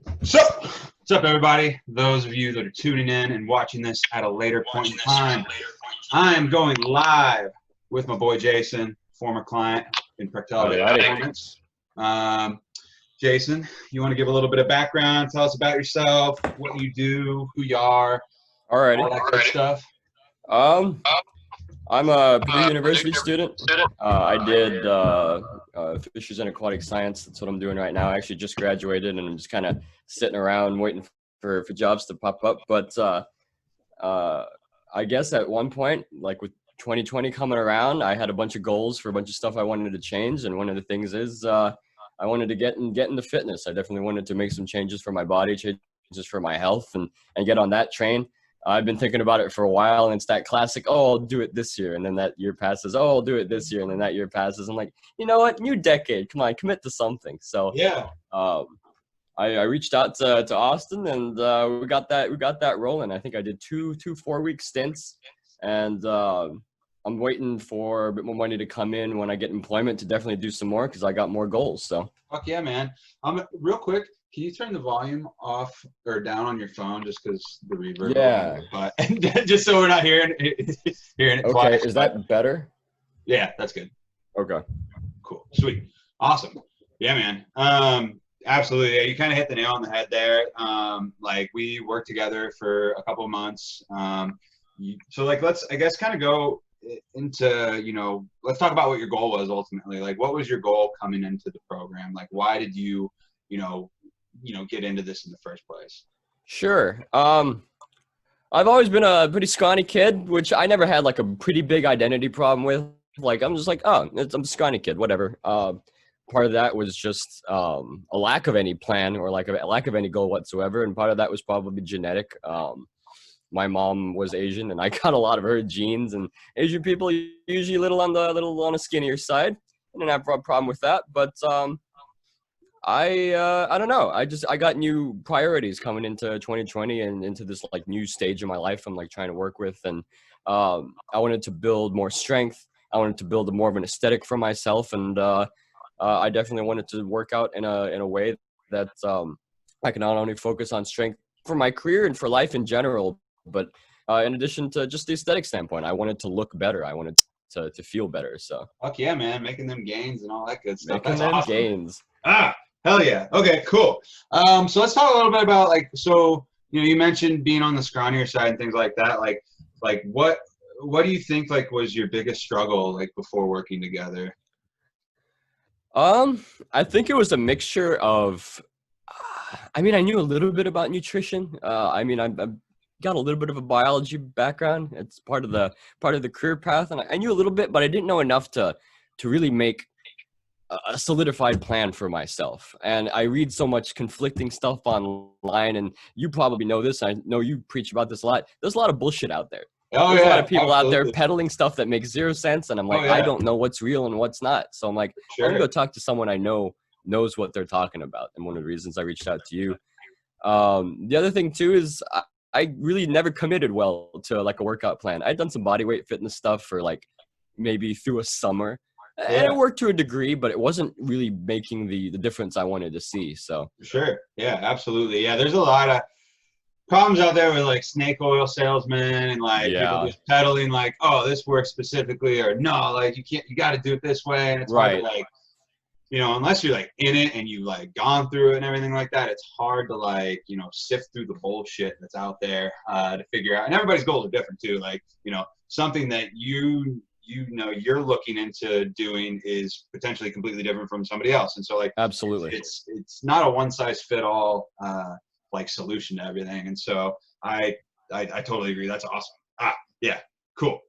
What's up, everybody? Those of you that are tuning in and watching this at a later point in time, I am going live with my boy Jason, former client in Prechtelevateperformance. Jason, you want to give a little bit of background? Tell us about yourself, what you do, who you are, all that good stuff. I'm a Purdue University student. I did Fisheries and Aquatic Science. That's what I'm doing right now. I actually just graduated, and I'm just kind of sitting around waiting for jobs to pop up. But I guess at one point, like with 2020 coming around, I had a bunch of goals for a bunch of stuff I wanted to change. And one of the things is I wanted to get into fitness. I definitely wanted to make some changes for my body, changes for my health, and get on that train. I've been thinking about it for a while, and it's that classic, oh, I'll do it this year. And then that year passes, oh, I'll do it this year. And then that year passes. I'm like, you know what? New decade. Come on, commit to something. So yeah, I reached out to Austin, and we got that rolling. I think I did two 4-week stints, and I'm waiting for a bit more money to come in when I get employment to definitely do some more, because I got more goals. So fuck yeah, man. Real quick, can you turn the volume off or down on your phone just because the reverb? Yeah. But just so we're not hearing it okay, twice. Is that better? Yeah, that's good. Okay. Cool. Sweet. Awesome. Yeah, man. Absolutely. Yeah, you kind of hit the nail on the head there. Like we worked together for a couple of months. So like, let's, I guess, kind of go into, let's talk about what your goal was ultimately. Like, what was your goal coming into the program? Like, why did you get into this in the first place? Sure. I've always been a pretty scrawny kid, which I never had like a pretty big identity problem with. Like, I'm just like, oh, I'm a scrawny kid, whatever. Part of that was just a lack of any plan or like a lack of any goal whatsoever. And part of that was probably genetic. My mom was Asian, and I got a lot of her genes, and Asian people usually a little on a skinnier side. I didn't have a problem with that, but I don't know. I got new priorities coming into 2020 and into this like new stage of my life I'm like trying to work with. And I wanted to build more strength. I wanted to build more of an aesthetic for myself. And I definitely wanted to work out in a way that I can not only focus on strength for my career and for life in general, but in addition to just the aesthetic standpoint, I wanted to look better. I wanted to feel better. So fuck yeah, man, making them gains and all that good stuff. Making them awesome. Gains. Hell yeah. Okay, cool. So let's talk a little bit about you mentioned being on the scrawnier side and things like that. Like what do you think like was your biggest struggle like before working together? I think it was a mixture of, I knew a little bit about nutrition. I've got a little bit of a biology background. It's part of the career path. And I knew a little bit, but I didn't know enough to really make a solidified plan for myself. And I read so much conflicting stuff online, and you probably know this. I know you preach about this a lot. There's a lot of bullshit out there. There's a lot of people out there peddling stuff that makes zero sense. And I'm like, I don't know what's real and what's not. So I'm like, I'm going to go talk to someone I know knows what they're talking about. And one of the reasons I reached out to you. The other thing too is I really never committed well to like a workout plan. I'd done some bodyweight fitness stuff for like maybe through a summer. And it worked to a degree, but it wasn't really making the difference I wanted to see. So sure. Yeah, absolutely. Yeah, there's a lot of problems out there with like snake oil salesmen and like people just peddling like, oh, this works specifically, or no, like you got to do it this way. And it's hard to like, unless you're like in it and you've like gone through it and everything like that, it's hard to like, sift through the bullshit that's out there to figure out. And everybody's goals are different too. Like, something that you're looking into doing is potentially completely different from somebody else. And so like, absolutely, it's not a one size fit all like solution to everything. And so I totally agree. That's awesome. Yeah, cool.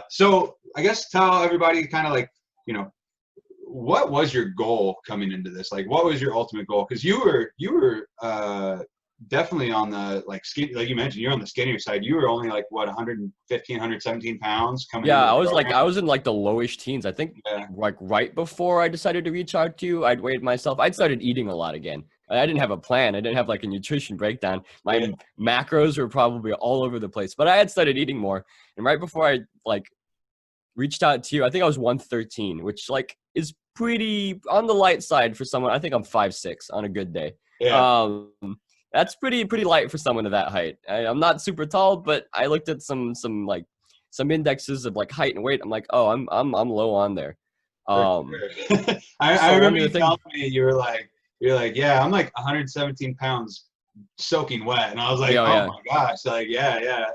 So I guess tell everybody kind of like, what was your goal coming into this? Like, what was your ultimate goal? Because you were definitely on the like skin, like you mentioned, you're on the skinnier side. You were only like what 115, 117 pounds coming. Yeah, I was in like the lowish teens. I think like right before I decided to reach out to you, I'd weighed myself. I'd started eating a lot again. I didn't have a plan. I didn't have like a nutrition breakdown. My macros were probably all over the place, but I had started eating more. And right before I like reached out to you, I think I was 113, which like is pretty on the light side for someone. I think I'm 5'6" on a good day. Yeah. That's pretty light for someone of that height. I'm not super tall, but I looked at some indexes of like height and weight. I'm like, oh, I'm low on there. For sure. I So one remember of the you things, telling me you're like, yeah, I'm like 117 pounds soaking wet, and I was like, yeah, oh yeah. my gosh, like yeah.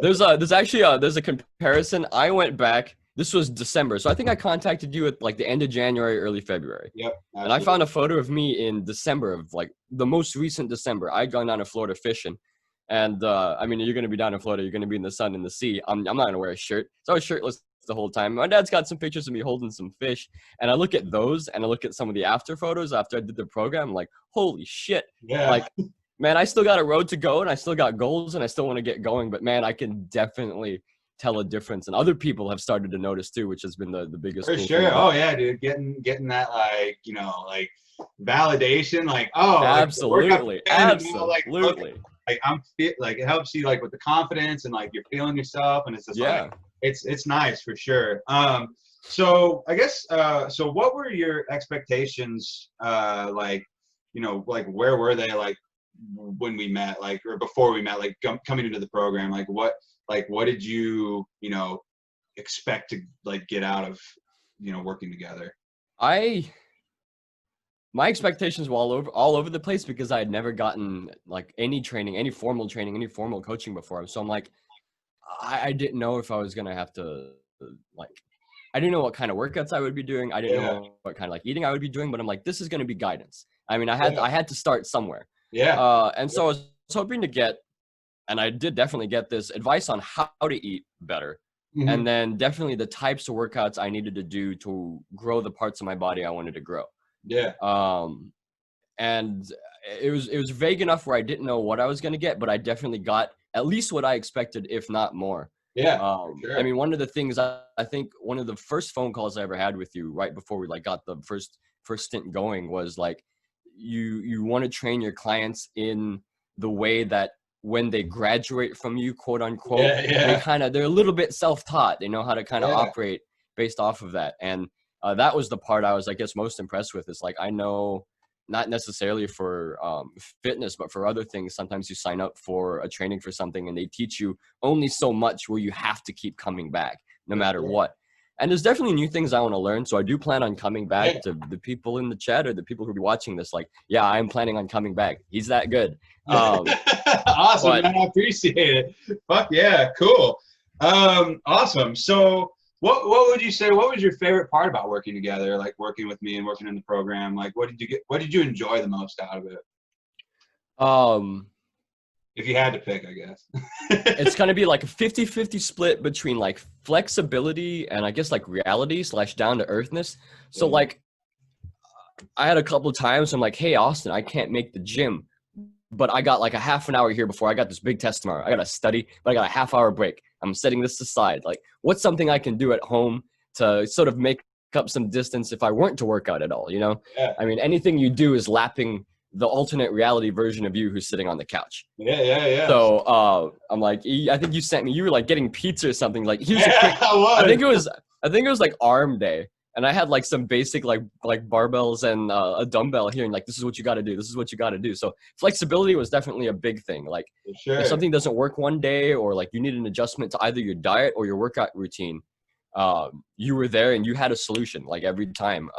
There's a comparison. I went back. This was December, so I think I contacted you at like the end of January, early February. Yep, And I found absolutely. a photo of me in December of like the most recent December. I'd gone down to Florida fishing. And I mean, you're going to be down in Florida. You're going to be in the sun in the sea. I'm not going to wear a shirt. So I was shirtless the whole time. My dad's got some pictures of me holding some fish. And I look at those and I look at some of the after photos after I did the program. I'm like, holy shit. Yeah. Like, man, I still got a road to go and I still got goals and I still want to get going. But man, I can definitely tell a difference. And other people have started to notice too, which has been the biggest For cool thing sure. about Oh yeah, dude. Getting that like, like validation, like, oh, like the workout Absolutely. and now, like, look, Absolutely. like I'm fit, like it helps you like with the confidence and like you're feeling yourself, and it's just like Yeah. it's nice for sure. So I guess so what were your expectations like, like where were they like when we met, like, or before we met, like coming into the program, like what did you expect to like get out of working together? My expectations were all over the place because I had never gotten like any training, any formal training, any formal coaching before. So I'm like, I didn't know if I was gonna have to like, I didn't know what kind of workouts I would be doing. I didn't Yeah, know what kind of like eating I would be doing. But I'm like, this is gonna be guidance. I mean, yeah, I had to start somewhere. yeah, And so I was hoping to get, and I did definitely get this advice on how to eat better. hmm, And then definitely the types of workouts I needed to do to grow the parts of my body I wanted to grow. yeah, Um, and it was vague enough where I didn't know what I was going to get, but I definitely got at least what I expected, if not more. yeah, for I sure. mean, one of the things I think one of the first phone calls I ever had with you right before we like got the first stint going was like, you want to train your clients in the way that when they graduate from you, quote unquote, Yeah, yeah, they're a little bit self-taught. They know how to kind of yeah, operate based off of that. And that was the part I was, I guess, most impressed with. Is like, I know not necessarily for fitness, but for other things, sometimes you sign up for a training for something and they teach you only so much where you have to keep coming back no for matter sure. what. And there's definitely new things I want to learn. So I do plan on coming back. Yeah. To the people in the chat or the people who be watching this. Like, yeah, I'm planning on coming back. He's that good. Awesome, But man. I appreciate it. Fuck yeah, cool. Awesome. So what would you say, what was your favorite part about working together, like working with me and working in the program? Like what did you enjoy the most out of it? um, If you had to pick, I guess. it's going to be like a 50-50 split between like flexibility and I guess like reality / down to earthness. So Yeah. like I had a couple of times I'm like, hey, Austin, I can't make the gym, but I got like a half an hour here before I got this big test tomorrow. I got to study, but I got a half-hour break. I'm setting this aside. Like, what's something I can do at home to sort of make up some distance if I weren't to work out at all, you know? Yeah. I mean, anything you do is lapping the alternate reality version of you who's sitting on the couch. Yeah. So I'm like, I think you sent me, you were like getting pizza or something. Like, here's a quick, Yeah, I was. I think it was like arm day. And I had like some basic like barbells and a dumbbell here, and like, this is what you got to do. This is what you got to do. So flexibility was definitely a big thing. Like, For if sure. something doesn't work one day, or like you need an adjustment to either your diet or your workout routine, you were there and you had a solution like every time.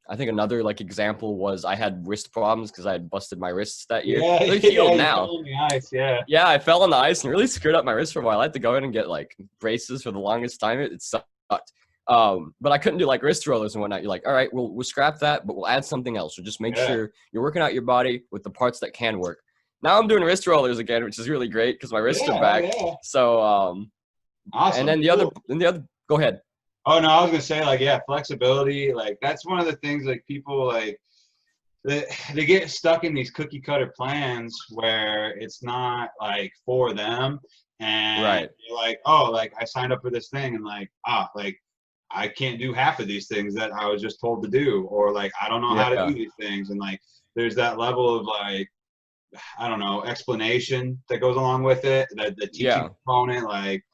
I think another like example was I had wrist problems because I had busted my wrists that year. Yeah, They're yeah, healed you now. fell on the ice, yeah. Yeah, I fell on the ice and really screwed up my wrist for a while. I had to go in and get like braces for the longest time. It sucked. But I couldn't do like wrist rollers and whatnot. You're like, all right, we'll scrap that, but we'll add something else. So just make Yeah. sure you're working out your body with the parts that can work. Now I'm doing wrist rollers again, which is really great because my wrists Yeah, are oh back. yeah. So and Awesome. then Cool. the other, go ahead. Oh no, I was gonna say, like, yeah, flexibility, like that's one of the things, like, people like they get stuck in these cookie cutter plans where it's not like for them, and Right. you're like, oh, like I signed up for this thing, and like, like I can't do half of these things that I was just told to do, or like I don't know how to do Yeah. these things, and like there's that level of like, I don't know, explanation that goes along with it, that the teaching Yeah. component, like,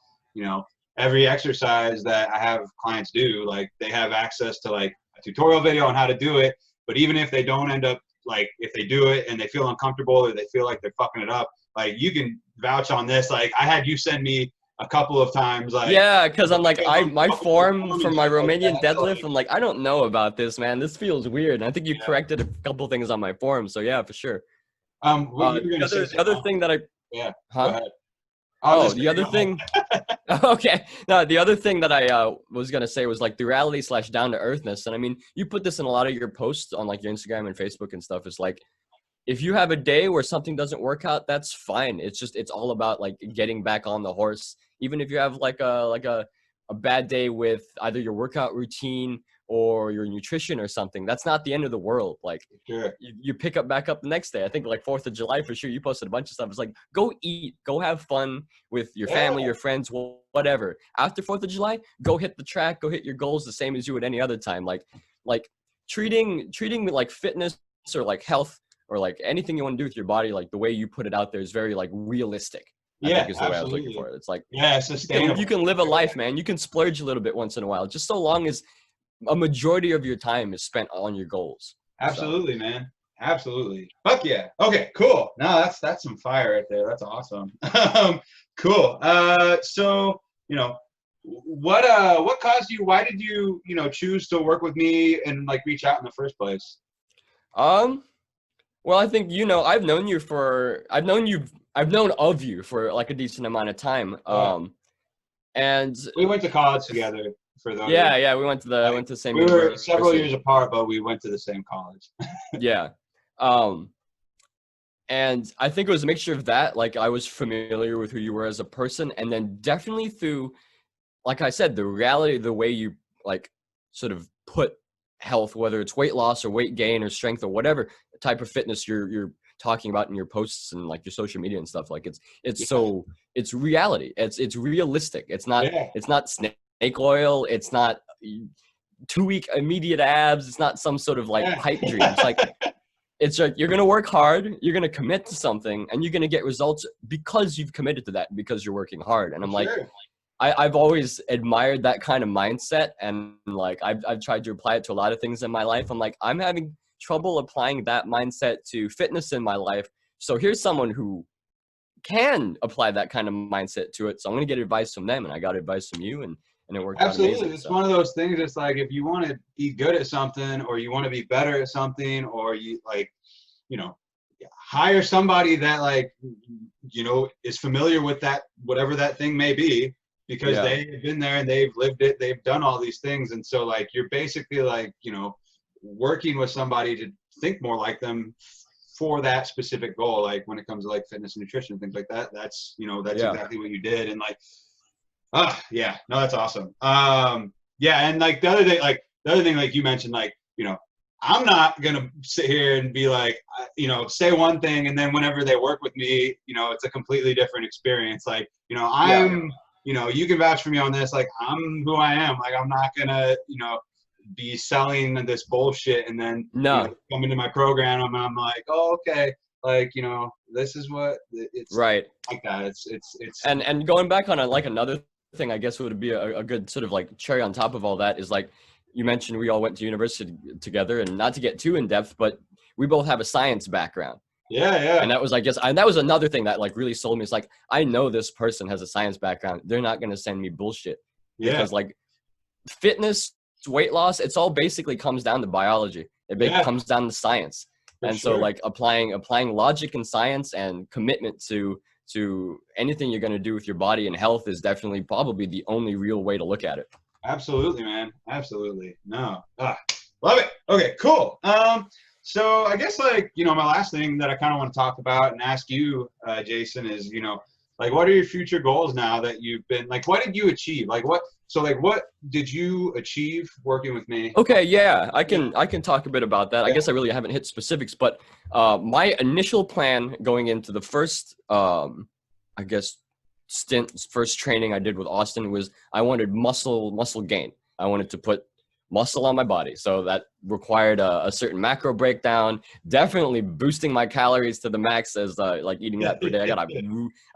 every exercise that I have clients do, like they have access to like a tutorial video on how to do it. But even if they don't end up like if they do it and they feel uncomfortable or they feel like they're fucking it up, like you can vouch on this. Like I had you send me a couple of times, like yeah, because I'm like my form for my like Romanian that, deadlift. like, I'm like, I don't know about this, man. This feels weird. And I think you yeah. corrected a couple things on my form, so yeah, for sure. What you were gonna say? The other thing that I Yeah. Go huh? ahead. Oh, the other thing. Okay. No, the other thing that I was gonna say was like the reality / down to earthness. And I mean, you put this in a lot of your posts on like your Instagram and Facebook and stuff. It's like if you have a day where something doesn't work out, that's fine. It's all about like getting back on the horse. Even if you have like a bad day with either your workout routine or your nutrition or something, that's not the end of the world. Like sure. you pick up back up the next day. I think like 4th of July for sure. You posted a bunch of stuff. It's like, go eat, go have fun with your family, your friends, whatever. After 4th of July, go hit the track, go hit your goals the same as you would any other time. Like treating like fitness or like health or like anything you want to do with your body, like the way you put it out there is very like realistic. I think is the way I was looking for it. It's like, sustainable. You can live a life, man. You can splurge a little bit once in a while, just so long as a majority of your time is spent on your goals. Absolutely, man. Absolutely. Fuck yeah. Okay, cool. No, that's some fire right there. That's awesome. Cool. So, you know, what caused you, why did you, you know, choose to work with me and like reach out in the first place? Well, I think, you know, I've known of you for like a decent amount of time. And we went to college together for those. Yeah, we went to the same we university. were several years apart, but we went to the same college. Yeah. And I think it was a mixture of that. Like I was familiar with who you were as a person, and then definitely through, like I said, the reality, the way you like sort of put health, whether it's weight loss or weight gain or strength or whatever type of fitness you're talking about in your posts and like your social media and stuff. Like it's reality. It's realistic. It's not snake oil. It's not 2-week immediate abs. It's not some sort of like pipe dream. It's like you're going to work hard, you're going to commit to something, and you're going to get results because you've committed to that, because you're working hard. And I'm like, I've always admired that kind of mindset. And like, I've tried to apply it to a lot of things in my life. I'm like, I'm having trouble applying that mindset to fitness in my life. So here's someone who can apply that kind of mindset to it. So I'm going to get advice from them. And I got advice from you, and it worked out amazing. It's one of those things. It's like, if you want to be good at something, or you want to be better at something, or you like, you know, hire somebody that like, you know, is familiar with that, whatever that thing may be, because they've been there and they've lived it, they've done all these things. And so like, you're basically like, you know, working with somebody to think more like them for that specific goal. Like when it comes to like fitness and nutrition, things like that, that's, you know, that's exactly what you did. And like, yeah, no, that's awesome. Yeah. And like the other thing, like you mentioned, like, you know, I'm not going to sit here and be like, you know, say one thing, and then whenever they work with me, you know, it's a completely different experience. Like, you know, you know, you can vouch for me on this. Like, I'm who I am. Like, I'm not going to, you know, be selling this bullshit and then you know, come into my program and I'm like, oh, okay. Like, you know, this is what it's like that. It's and going back on another thing, I guess would be a good sort of like cherry on top of all that is like, you mentioned we all went to university together, and not to get too in depth, but we both have a science background. Yeah. And that was, I guess, and that was another thing that like really sold me. It's like, I know this person has a science background. They're not going to send me bullshit, because like fitness, weight loss, it's all basically comes down to biology. It comes down to science. So like applying logic and science and commitment to anything you're going to do with your body and health is definitely probably the only real way to look at it. Absolutely, man. Absolutely. No. Love it. Okay, cool. So I guess like, you know, my last thing that I kind of want to talk about and ask you, Jason, is, you know, like, what are your future goals now that you've been, like, what did you achieve? Like what did you achieve working with me? Okay. Yeah, I can talk a bit about that. I guess I really haven't hit specifics, but my initial plan going into the first, I guess, first training I did with Austin was I wanted muscle gain. I wanted to put muscle on my body. So that required a certain macro breakdown, definitely boosting my calories to the max as like eating that per day. I got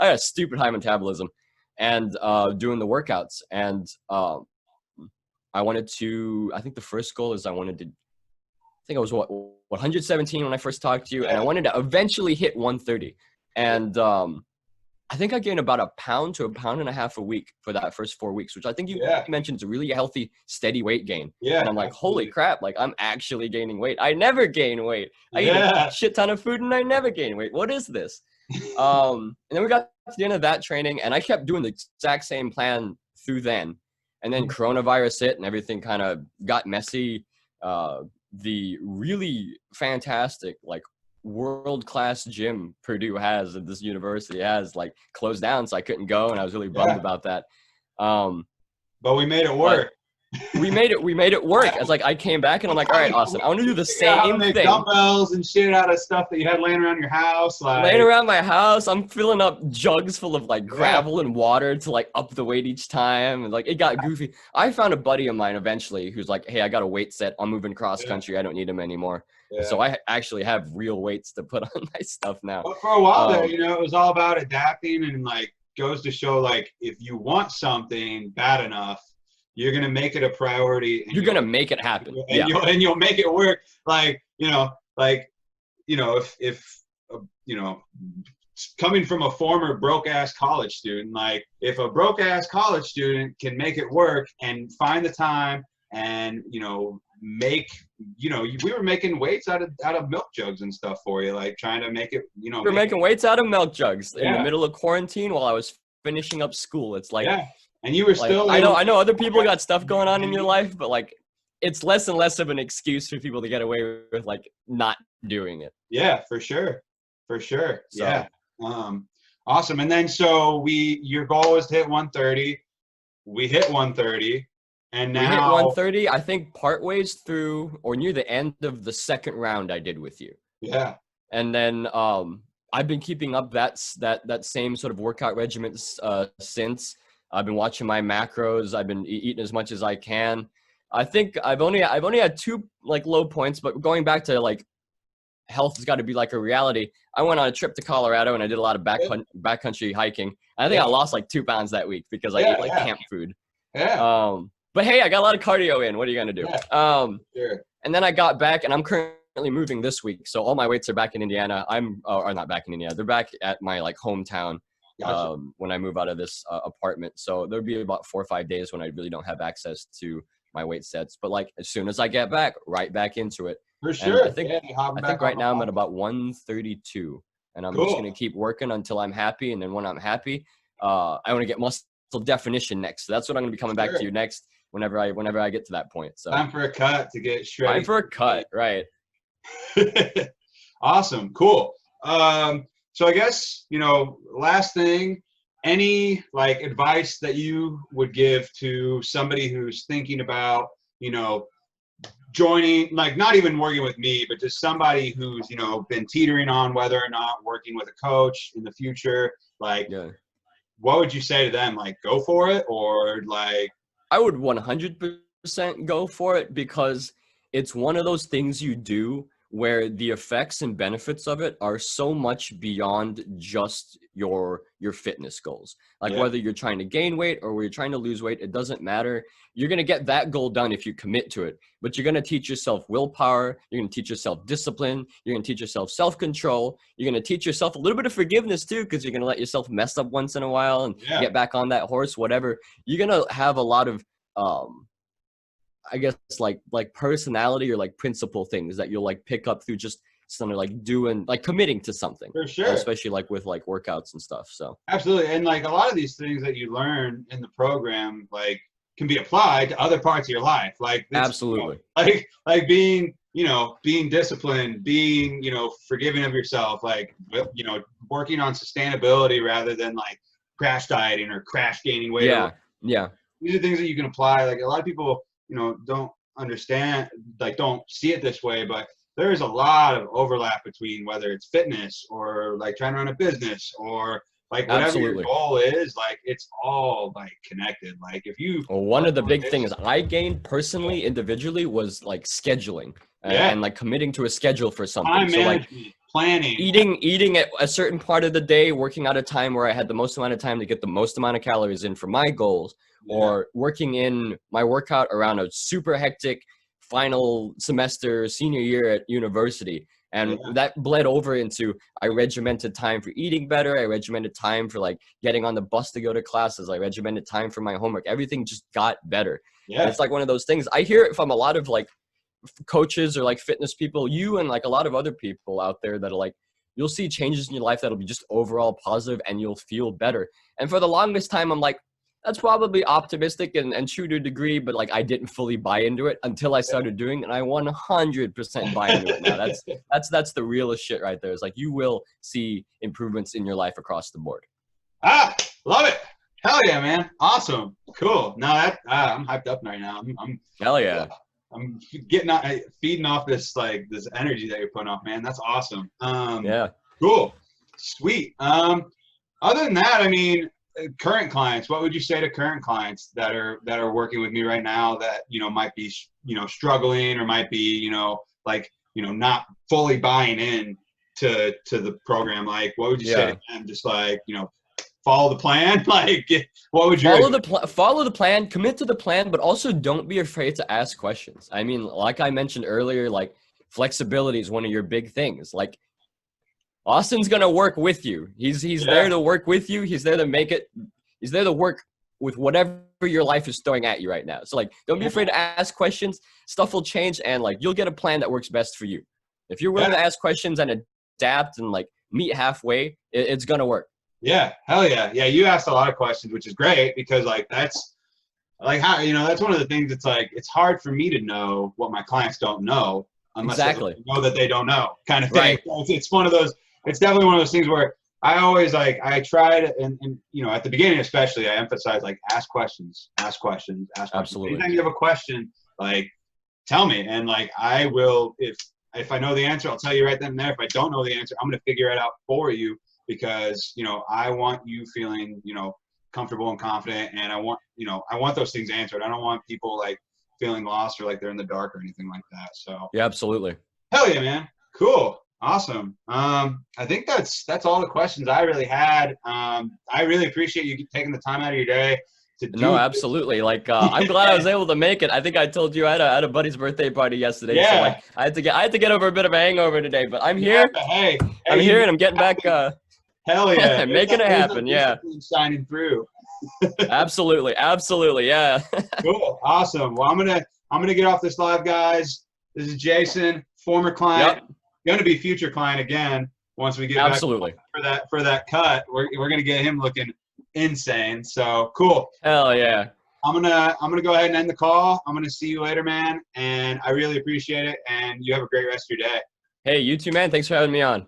a stupid high metabolism, and doing the workouts. And I wanted to, I think the first goal is I wanted to think I was 117 when I first talked to you, and I wanted to eventually hit 130. And I think I gained about a pound to a pound and a half a week for that first 4 weeks, which I think you mentioned is a really healthy, steady weight gain. Yeah. And I'm like, holy crap, like I'm actually gaining weight. I never gain weight. I eat a shit ton of food and I never gain weight. What is this? And then we got to the end of that training, and I kept doing the exact same plan through then. And then coronavirus hit and everything kind of got messy. The really fantastic, like, world-class gym Purdue has at this university has like closed down, so I couldn't go, and I was really bummed about that. But we made it work. We made it work. It's like I came back and I'm like, all right, Austin, I want to do the same thing. Dumbbells and shit out of stuff that you had laying around your house. Like, laying around my house, I'm filling up jugs full of like gravel and water to like up the weight each time, and like it got goofy. I found a buddy of mine eventually who's like, hey, I got a weight set. I'm moving cross country. I don't need them anymore. Yeah. So I actually have real weights to put on my stuff now. But for a while there, you know, it was all about adapting, and like goes to show, like, if you want something bad enough, you're going to make it a priority. And you're going to make it happen. And you'll make it work. Like, if coming from a former broke ass college student, like if a broke ass college student can make it work and find the time and, we were making weights out of milk jugs and stuff for you, like trying to make it, we're making weights out of milk jugs in the middle of quarantine while I was finishing up school. It's like, and you were still, I know other people got stuff going on in your life, but like, it's less and less of an excuse for people to get away with like not doing it. Yeah, for sure. So. Yeah. Awesome. And then, so your goal was to hit 130. We hit 130. And now we hit 130, I think part ways through or near the end of the second round I did with you. Yeah. And then I've been keeping up that same sort of workout regimen since. I've been watching my macros. I've been eating as much as I can. I think I've only had 2 like low points, but going back to like health has got to be like a reality. I went on a trip to Colorado and I did a lot of backcountry hiking. I think I lost like 2 pounds that week because I ate like camp food. Yeah. But hey, I got a lot of cardio in. What are you gonna do? Yeah. Sure. And then I got back, and I'm currently moving this week, so all my weights are back in Indiana. Or not back in Indiana. They're back at my like hometown. Gotcha. When I move out of this apartment. So there'll be about 4 or 5 days when I really don't have access to my weight sets. But like as soon as I get back, right back into it. For sure. And I think right now I'm at about 132, and I'm just gonna keep working until I'm happy. And then when I'm happy, I want to get muscle definition next. So that's what I'm gonna be coming back to you next. Whenever I get to that point. So time for a cut to get shredded. Time for a cut, right? Awesome, cool. So I guess, last thing, any like advice that you would give to somebody who's thinking about, joining, like not even working with me, but just somebody who's, been teetering on whether or not working with a coach in the future, like, what would you say to them? Like, go for it, or like? I would 100% go for it, because it's one of those things you do where the effects and benefits of it are so much beyond just your fitness goals. Like whether you're trying to gain weight or whether you're trying to lose weight, it doesn't matter. You're going to get that goal done if you commit to it, but you're going to teach yourself willpower. You're going to teach yourself discipline. You're going to teach yourself self-control. You're going to teach yourself a little bit of forgiveness too, because you're going to let yourself mess up once in a while and get back on that horse, whatever. You're going to have a lot of, I guess like personality or like principle things that you'll like pick up through just something like doing, like committing to something. For sure. Especially like with like workouts and stuff. So absolutely. And like a lot of these things that you learn in the program, like can be applied to other parts of your life. Like absolutely. Like being, being disciplined, being, forgiving of yourself, like, working on sustainability rather than like crash dieting or crash gaining weight. Yeah. These are things that you can apply. Like a lot of people, don't understand, like don't see it this way, but there is a lot of overlap between whether it's fitness or like trying to run a business or like whatever your goal is, like it's all like connected. Like if you, one of the big things I gained personally, individually, was like scheduling and like committing to a schedule for something. Time management, like planning, eating at a certain part of the day, working out a time where I had the most amount of time to get the most amount of calories in for my goals. Or working in my workout around a super hectic final semester, senior year at university. And that bled over into, I regimented time for eating better. I regimented time for like getting on the bus to go to classes. I regimented time for my homework. Everything just got better. And it's like one of those things I hear it from a lot of like coaches or like fitness people, you and like a lot of other people out there that are like, you'll see changes in your life that'll be just overall positive and you'll feel better. And for the longest time, I'm like, that's probably optimistic and true to a degree, but like I didn't fully buy into it until I started doing it, and I 100% buy into it now. That's the realest shit right there. It's like you will see improvements in your life across the board. Love it. Hell yeah, man. Awesome. Cool. No, I'm hyped up right now. I'm hell yeah. I'm feeding off this this energy that you're putting off, man. That's awesome. Yeah. Cool. Sweet. Other than that, I mean, current clients, what would you say to current clients that are working with me right now that, might be, struggling or might be, not fully buying in to the program? Like, what would you say to them? Just like, follow the plan. Like, what would you follow the plan, commit to the plan, but also don't be afraid to ask questions. I mean, like I mentioned earlier, like flexibility is one of your big things. Like, Austin's going to work with you. He's there to work with you. He's there to make it. He's there to work with whatever your life is throwing at you right now. So like, don't be afraid to ask questions. Stuff will change and like, you'll get a plan that works best for you. If you're willing to ask questions and adapt and like meet halfway, it's going to work. Yeah. Hell yeah. Yeah. You asked a lot of questions, which is great because like, that's like how, that's one of the things. It's like, it's hard for me to know what my clients don't know unless I know that they don't know kind of thing. Right. It's one of those. It's definitely one of those things where I always I try to, and at the beginning especially, I emphasize like ask questions. Absolutely. Anytime you have a question, like tell me, and like I will, if I know the answer, I'll tell you right then and there. If I don't know the answer, I'm gonna figure it out for you because I want you feeling comfortable and confident, and I want those things answered. I don't want people like feeling lost or like they're in the dark or anything like that. So yeah, absolutely. Hell yeah, man. Cool. Awesome. I think that's all the questions I really had. I really appreciate you taking the time out of your day to do No, absolutely. Like, I'm glad I was able to make it. I think I told you I had a buddy's birthday party yesterday. Yeah. So like, I had to get over a bit of a hangover today, but I'm here. Hey, I'm here and I'm getting back. Hell yeah. Making it happen. Yeah. Shining through. Absolutely. Yeah. Cool. Awesome. Well, I'm gonna get off this live, guys. This is Jason, former client. Yep. Going to be future client again once we get back for that cut. We're gonna get him looking insane. So cool. Hell yeah. I'm gonna go ahead and end the call. I'm gonna see you later, man. And I really appreciate it. And you have a great rest of your day. Hey, you too, man. Thanks for having me on.